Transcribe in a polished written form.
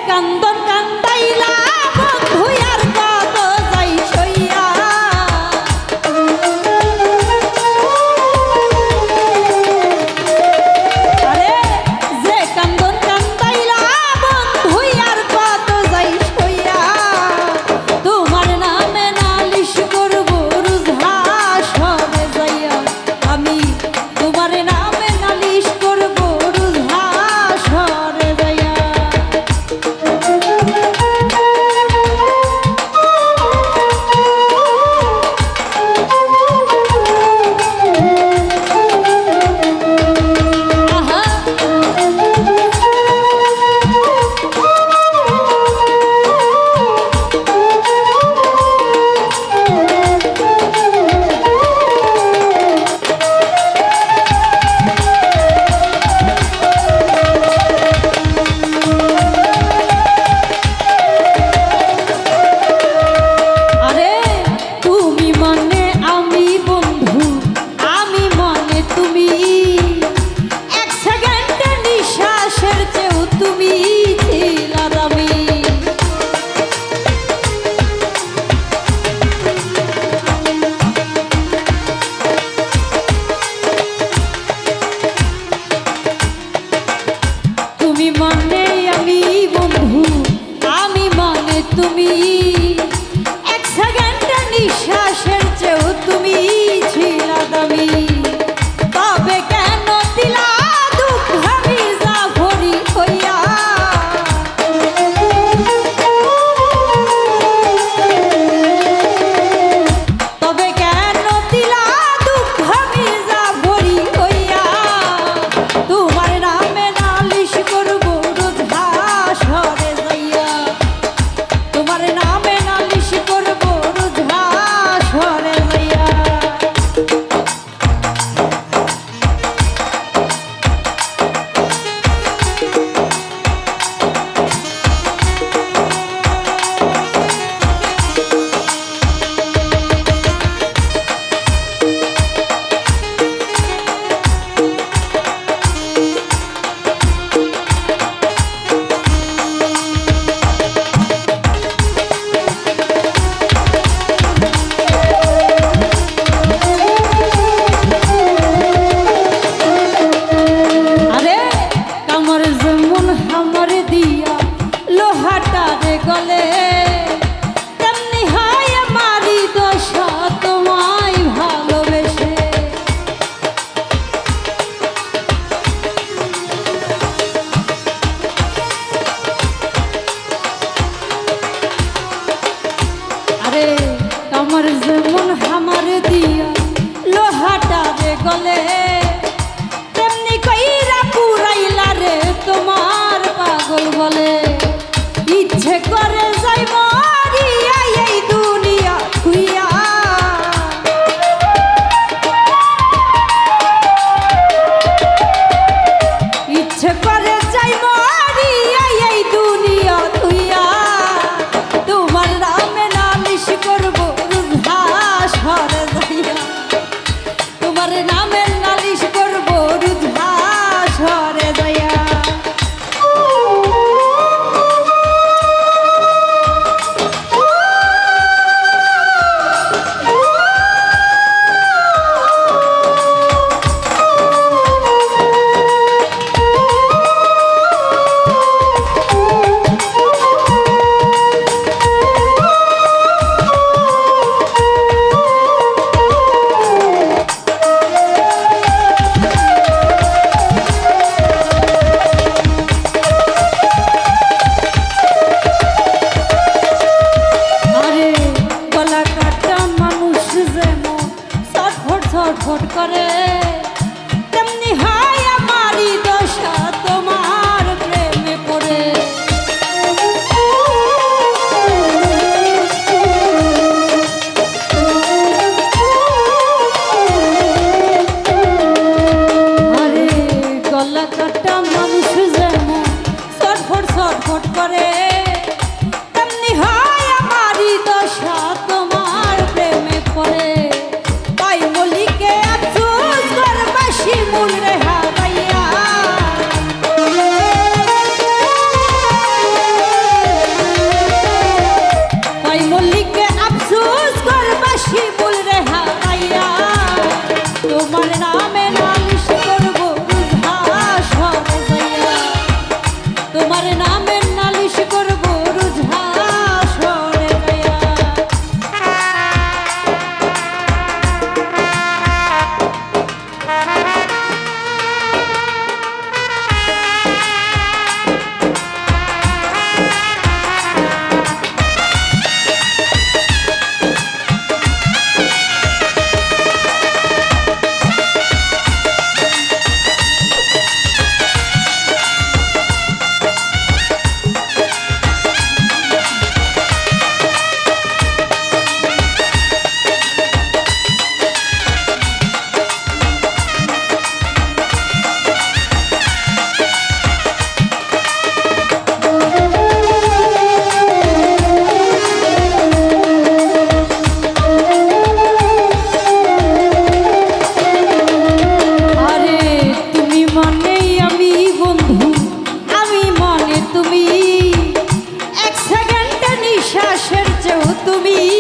কান্দন কান্দাইলা বন্ধু আর কত যাই সইয়া আরে যে কান্দন কান্দাইলা বন্ধু আর কত যাই সইয়া তোমার নামে নালিশ করব রুজা সরে যাইয়া আমি তোমার নামে নালিশ করব রুজা সরে যাইয়া আমার যেমন হামার দিয়া লোহাটা রে গলে তেমনি কইরা পুরাইলা রে তোমার পাগল বলে ইচ্ছে করে যাই মরিয়া এই দুনিয়া খুইয়া ইচ্ছে করে যাই মরিয়া এই দুনিয়া খুইয়া তোমার নামে নালিশ করব সরে যাইয়া তোমার নামে নালিশ করব রুজা সরে যাইয়া ছটফট করে তেমনি হয় আমারই দশা তোমার প্রেমে পড়ে আরে গলা কাটা মানুষ যেমন ছটফট ছটফট করে তেমনি হয় আমারই দশা তোমার প্রেমে পড়ে মূল রে হারাইয়া তুমি